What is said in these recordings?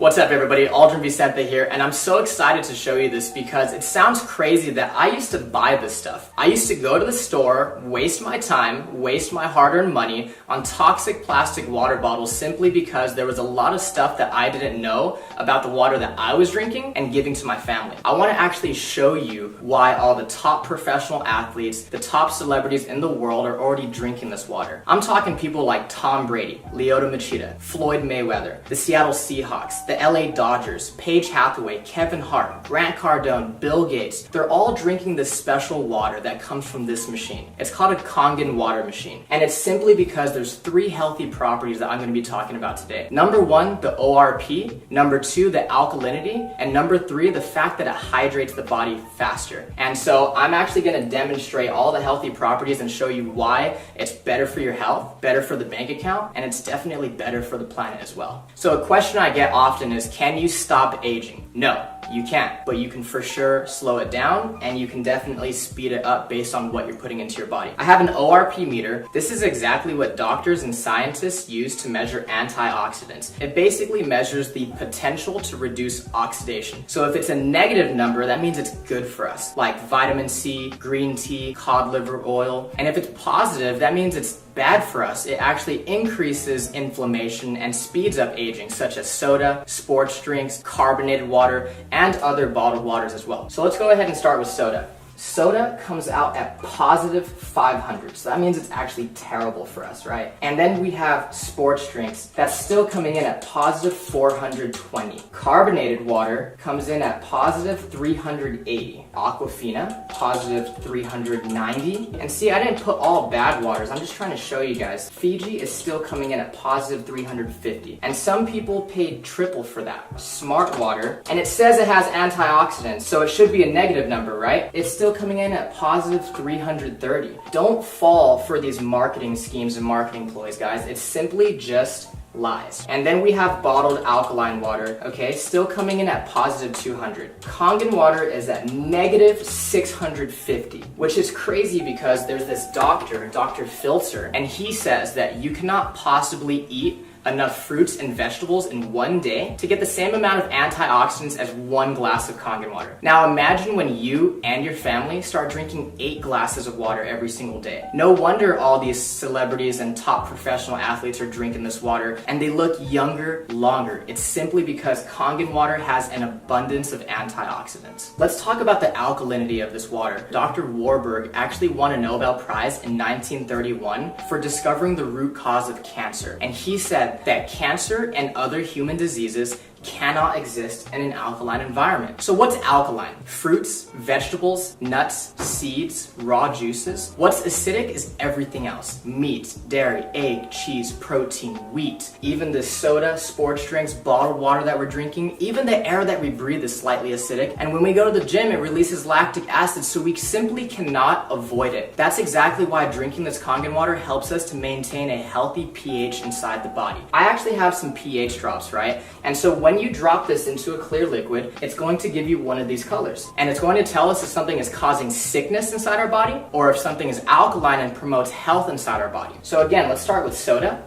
What's up everybody, Aldrin Vicente here, and I'm so excited to show you this because it sounds crazy that I used to buy this stuff. I used to go to the store, waste my time, waste my hard-earned money on toxic plastic water bottles simply because there was a lot of stuff that I didn't know about the water that I was drinking and giving to my family. I want to actually show you why all the top professional athletes, the top celebrities in the world are already drinking this water. I'm talking people like Tom Brady, Lyoto Machida, Floyd Mayweather, the Seattle Seahawks, the LA Dodgers, Paige Hathaway, Kevin Hart, Grant Cardone, Bill Gates. They're all drinking this special water that comes from this machine. It's called a Kangen Water machine. And it's simply because there's 3 healthy properties that I'm going to be talking about today. Number 1, the ORP. Number 2, the alkalinity. And number 3, the fact that it hydrates the body faster. And so I'm actually going to demonstrate all the healthy properties and show you why it's better for your health, better for the bank account, and it's definitely better for the planet as well. So a question I get often is, can you stop aging? No, you can't, but you can for sure slow it down and you can definitely speed it up based on what you're putting into your body. I have an ORP meter. This is exactly what doctors and scientists use to measure antioxidants. It basically measures the potential to reduce oxidation. So if it's a negative number, that means it's good for us, like vitamin C, green tea, cod liver oil. And if it's positive, that means it's bad for us. It actually increases inflammation and speeds up aging, such as soda, sports drinks, carbonated water, and other bottled waters as well. So let's go ahead and start with soda. Soda comes out at positive 500, so that means it's actually terrible for us, right? And then we have sports drinks that's still coming in at positive 420. Carbonated water comes in at positive 380. Aquafina, positive 390. And see, I didn't put all bad waters, I'm just trying to show you guys. Fiji is still coming in at positive 350. And some people paid triple for that. Smart water, and it says it has antioxidants, so it should be a negative number, right? It's still coming in at positive 330. Don't fall for these marketing schemes and marketing ploys, guys. It's simply just lies. And then we have bottled alkaline water, okay, still coming in at positive 200. Kangen water is at negative 650, which is crazy because there's this doctor, Dr. Filter, and he says that you cannot possibly eat enough fruits and vegetables in one day to get the same amount of antioxidants as 1 glass of Kangen water. Now imagine when you and your family start drinking 8 glasses of water every single day. No wonder all these celebrities and top professional athletes are drinking this water and they look younger longer. It's simply because Kangen water has an abundance of antioxidants. Let's talk about the alkalinity of this water. Dr. Warburg actually won a Nobel Prize in 1931 for discovering the root cause of cancer, and he said that cancer and other human diseases cannot exist in an alkaline environment. So what's alkaline? Fruits, vegetables, nuts, seeds, raw juices. What's acidic is everything else. Meat, dairy, egg, cheese, protein, wheat. Even the soda, sports drinks, bottled water that we're drinking, even the air that we breathe is slightly acidic. And when we go to the gym, it releases lactic acid, so we simply cannot avoid it. That's exactly why drinking this Kangen water helps us to maintain a healthy pH inside the body. I actually have some pH drops, right? And so when you drop this into a clear liquid, it's going to give you one of these colors. And it's going to tell us if something is causing sickness inside our body or if something is alkaline and promotes health inside our body. So again, let's start with soda,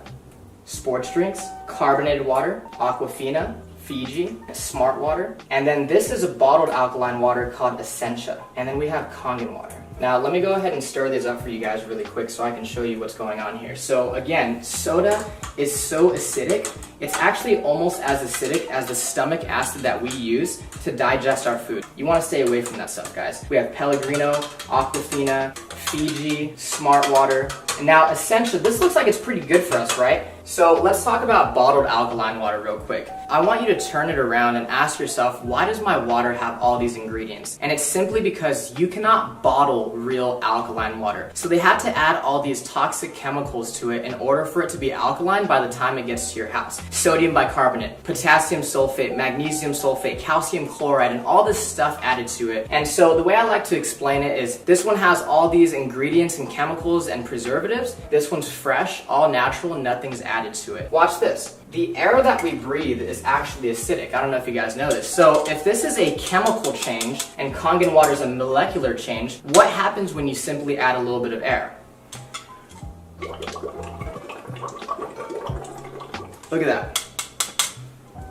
sports drinks, carbonated water, Aquafina, Fiji, Smart water. And then this is a bottled alkaline water called Essentia. And then we have Kangen water. Now let me go ahead and stir these up for you guys really quick so I can show you what's going on here. So again, soda is so acidic, it's actually almost as acidic as the stomach acid that we use to digest our food. You want to stay away from that stuff, guys. We have Pellegrino, Aquafina, Fiji, Smart water, and now Essentia. This looks like it's pretty good for us, right? So let's talk about bottled alkaline water real quick. I want you to turn it around and ask yourself, why does my water have all these ingredients? And it's simply because you cannot bottle real alkaline water. So they had to add all these toxic chemicals to it in order for it to be alkaline by the time it gets to your house. Sodium bicarbonate, potassium sulfate, magnesium sulfate, calcium chloride, and all this stuff added to it. And so the way I like to explain it is this one has all these ingredients and chemicals and preservatives. This one's fresh, all natural, and nothing's added to it. Watch this. The air that we breathe is actually acidic. I don't know if you guys know this. So if this is a chemical change and Kangen water is a molecular change, what happens when you simply add a little bit of air? Look at that.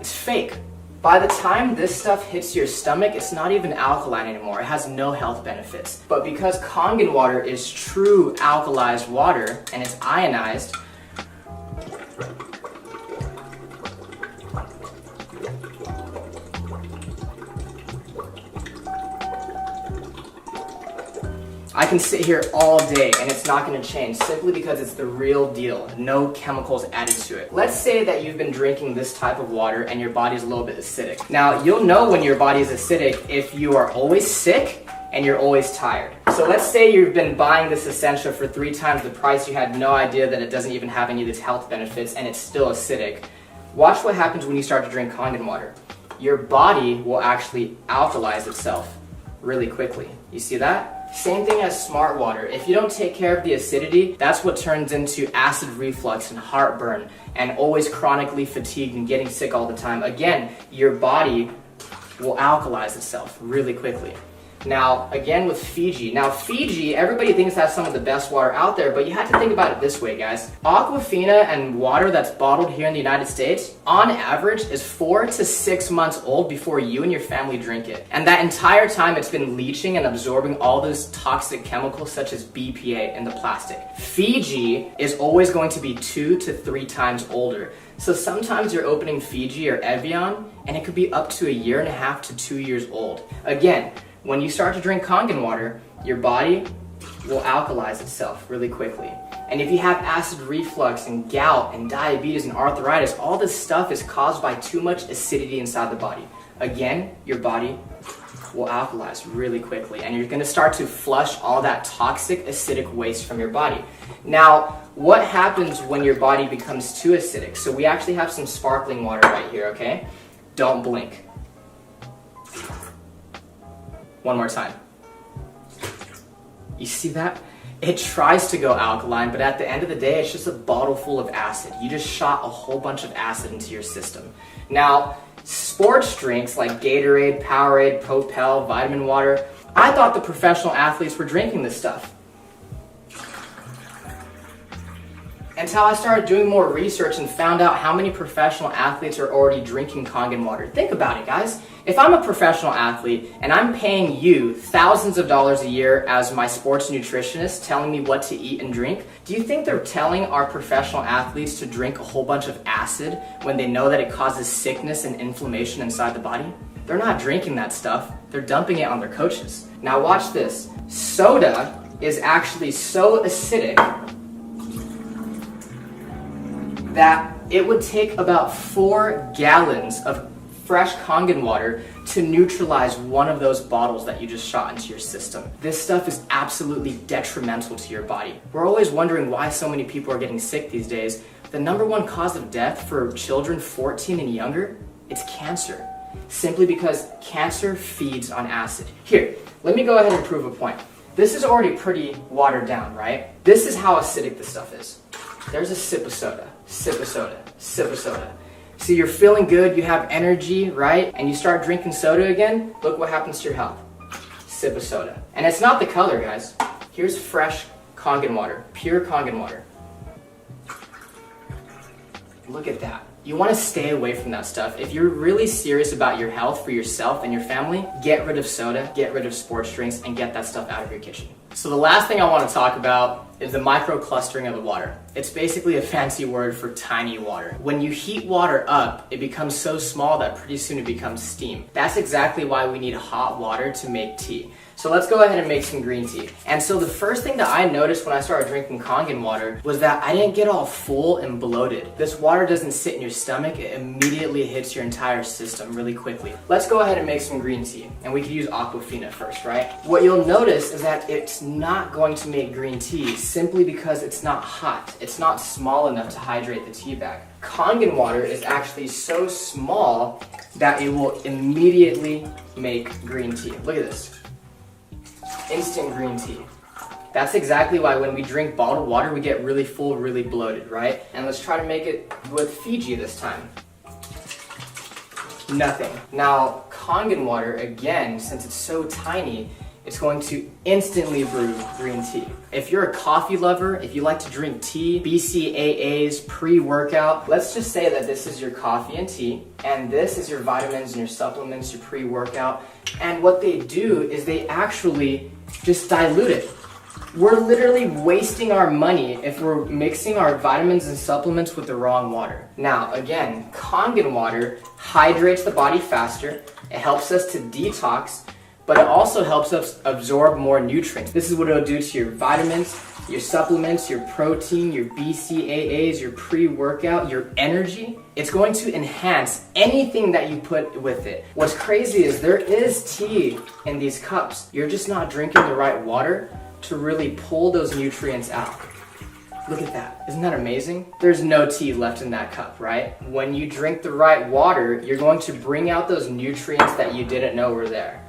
It's fake. By the time this stuff hits your stomach, it's not even alkaline anymore. It has no health benefits. But because Kangen water is true alkalized water and it's ionized, I can sit here all day and it's not going to change simply because it's the real deal. No chemicals added to it. Let's say that you've been drinking this type of water and your body's a little bit acidic. Now, you'll know when your body is acidic if you are always sick and you're always tired. So let's say you've been buying this essential for 3 times the price, you had no idea that it doesn't even have any of these health benefits and it's still acidic. Watch what happens when you start to drink Kangen water. Your body will actually alkalize itself really quickly. You see that? Same thing as smart water. If you don't take care of the acidity, that's what turns into acid reflux and heartburn and always chronically fatigued and getting sick all the time. Again, your body will alkalize itself really quickly. Now, again with Fiji. Now, Fiji, everybody thinks that's some of the best water out there, but you have to think about it this way, guys. Aquafina and water that's bottled here in the United States, on average, is 4 to 6 months old before you and your family drink it. And that entire time, it's been leaching and absorbing all those toxic chemicals such as BPA in the plastic. Fiji is always going to be 2 to 3 times older. So sometimes you're opening Fiji or Evian, and it could be up to 1.5 to 2 years old. Again, when you start to drink Kangen water, your body will alkalize itself really quickly. And if you have acid reflux and gout and diabetes and arthritis, all this stuff is caused by too much acidity inside the body. Again, your body will alkalize really quickly and you're gonna start to flush all that toxic acidic waste from your body. Now, what happens when your body becomes too acidic? So we actually have some sparkling water right here, okay? Don't blink. One more time. You see that? It tries to go alkaline, but at the end of the day, it's just a bottle full of acid. You just shot a whole bunch of acid into your system. Now, sports drinks like Gatorade, Powerade, Propel, vitamin water, I thought the professional athletes were drinking this stuff. Until I started doing more research and found out how many professional athletes are already drinking Kangen water. Think about it, guys. If I'm a professional athlete and I'm paying you thousands of dollars a year as my sports nutritionist telling me what to eat and drink, do you think they're telling our professional athletes to drink a whole bunch of acid when they know that it causes sickness and inflammation inside the body? They're not drinking that stuff. They're dumping it on their coaches. Now watch this. Soda is actually so acidic that it would take about 4 gallons of fresh Kangen water to neutralize one of those bottles that you just shot into your system. This stuff is absolutely detrimental to your body. We're always wondering why so many people are getting sick these days. The #1 cause of death for children 14 and younger, it's cancer. Simply because cancer feeds on acid. Here, let me go ahead and prove a point. This is already pretty watered down, right? This is how acidic this stuff is. There's a sip of soda, sip of soda, sip of soda. So you're feeling good, you have energy, right? And you start drinking soda again, look what happens to your health. Sip of soda. And it's not the color, guys. Here's fresh Kangen water, pure Kangen water. Look at that. You want to stay away from that stuff. If you're really serious about your health for yourself and your family, get rid of soda, get rid of sports drinks, and get that stuff out of your kitchen. So the last thing I want to talk about is the microclustering of the water. It's basically a fancy word for tiny water. When you heat water up, it becomes so small that pretty soon it becomes steam. That's exactly why we need hot water to make tea. So let's go ahead and make some green tea. And so the first thing that I noticed when I started drinking Kangen water was that I didn't get all full and bloated. This water doesn't sit in your stomach, it immediately hits your entire system really quickly. Let's go ahead and make some green tea. And we could use Aquafina first, right? What you'll notice is that it's not going to make green tea simply because it's not hot. It's not small enough to hydrate the tea bag. Kangen water is actually so small that it will immediately make green tea. Look at this. Instant green tea. That's exactly why when we drink bottled water, we get really full, really bloated, right? And let's try to make it with Fiji this time. Nothing. Now, Kangen water, again, since it's so tiny, it's going to instantly brew green tea. If you're a coffee lover, if you like to drink tea, BCAAs, pre-workout, let's just say that this is your coffee and tea, and this is your vitamins and your supplements, your pre-workout, and what they do is they actually just dilute it. We're literally wasting our money if we're mixing our vitamins and supplements with the wrong water. Now, again, Kangen water hydrates the body faster, it helps us to detox, but it also helps us absorb more nutrients. This is what it'll do to your vitamins, your supplements, your protein, your BCAAs, your pre-workout, your energy. It's going to enhance anything that you put with it. What's crazy is there is tea in these cups. You're just not drinking the right water to really pull those nutrients out. Look at that. Isn't that amazing? There's no tea left in that cup, right? When you drink the right water, you're going to bring out those nutrients that you didn't know were there.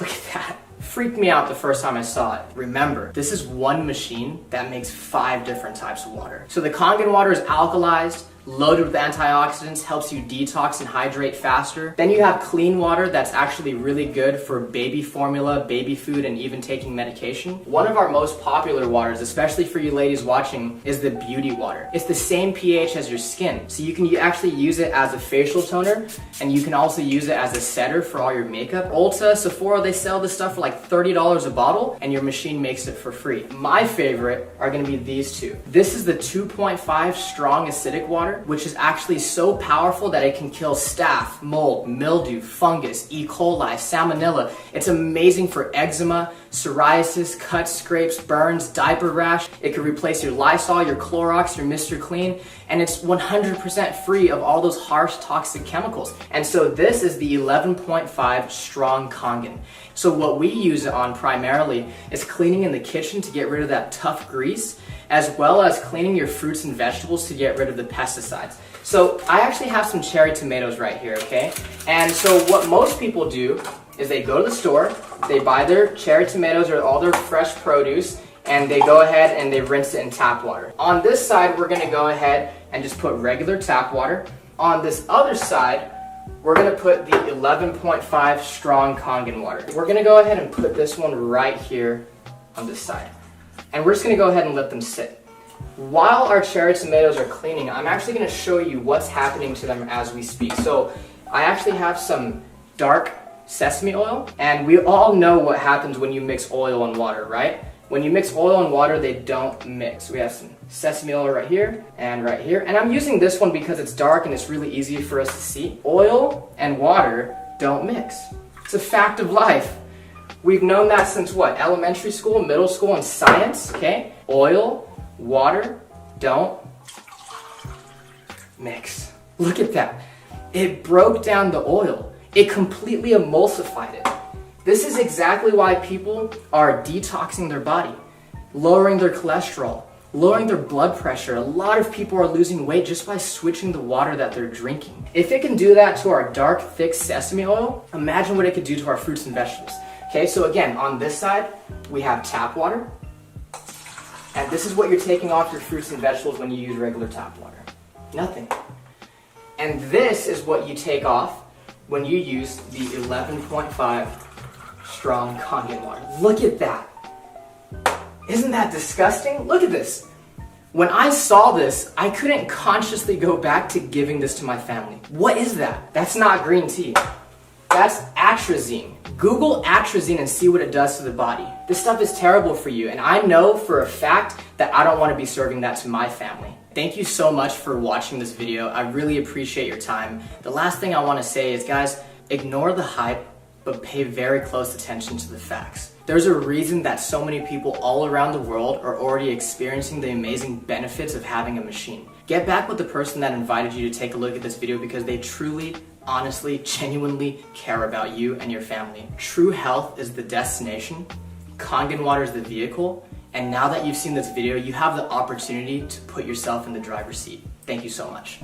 Look at that. Freaked me out the first time I saw it. Remember, this is one machine that makes 5 different types of water. So the Kangen water is alkalized, loaded with antioxidants, helps you detox and hydrate faster. Then you have clean water that's actually really good for baby formula, baby food, and even taking medication. One of our most popular waters, especially for you ladies watching, is the beauty water. It's the same pH as your skin, so you can actually use it as a facial toner, and you can also use it as a setter for all your makeup. Ulta, Sephora, they sell this stuff for like $30 a bottle, and your machine makes it for free. My favorite are gonna be these two. This is the 2.5 strong acidic water, which is actually so powerful that it can kill staph, mold, mildew, fungus, E. coli, salmonella. It's amazing for eczema, psoriasis, cuts, scrapes, burns, diaper rash. It can replace your Lysol, your Clorox, your Mr. Clean, and it's 100% free of all those harsh toxic chemicals. And so this is the 11.5 strong Kangen. So what we use it on primarily is cleaning in the kitchen to get rid of that tough grease, as well as cleaning your fruits and vegetables to get rid of the pesticides. So I actually have some cherry tomatoes right here, okay? And so what most people do is they go to the store, they buy their cherry tomatoes or all their fresh produce, and they go ahead and they rinse it in tap water. On this side, we're gonna go ahead and just put regular tap water. On this other side, we're gonna put the 11.5 strong Kangen water. We're gonna go ahead and put this one right here on this side. And we're just gonna go ahead and let them sit. While our cherry tomatoes are cleaning, I'm actually gonna show you what's happening to them as we speak. So I actually have some dark sesame oil, and we all know what happens when you mix oil and water, right? When you mix oil and water, they don't mix. We have some sesame oil right here, and I'm using this one because it's dark and it's really easy for us to see. Oil and water don't mix. It's a fact of life. We've known that since what? Elementary school, middle school, and science, okay? Oil, water, don't mix. Look at that. It broke down the oil. It completely emulsified it. This is exactly why people are detoxing their body, lowering their cholesterol, lowering their blood pressure. A lot of people are losing weight just by switching the water that they're drinking. If it can do that to our dark, thick sesame oil, imagine what it could do to our fruits and vegetables. Okay, so again, on this side, we have tap water. And this is what you're taking off your fruits and vegetables when you use regular tap water. Nothing. And this is what you take off when you use the 11.5 strong Kangen water. Look at that. Isn't that disgusting? Look at this. When I saw this, I couldn't consciously go back to giving this to my family. What is that? That's not green tea. That's atrazine. Google atrazine and see what it does to the body. This stuff is terrible for you, and I know for a fact that I don't want to be serving that to my family. Thank you so much for watching this video. I really appreciate your time. The last thing I want to say is, guys, ignore the hype, but pay very close attention to the facts. There's a reason that so many people all around the world are already experiencing the amazing benefits of having a machine. Get back with the person that invited you to take a look at this video because they truly, honestly, genuinely care about you and your family. True health is the destination, Kangen water is the vehicle, and now that you've seen this video, you have the opportunity to put yourself in the driver's seat. Thank you so much.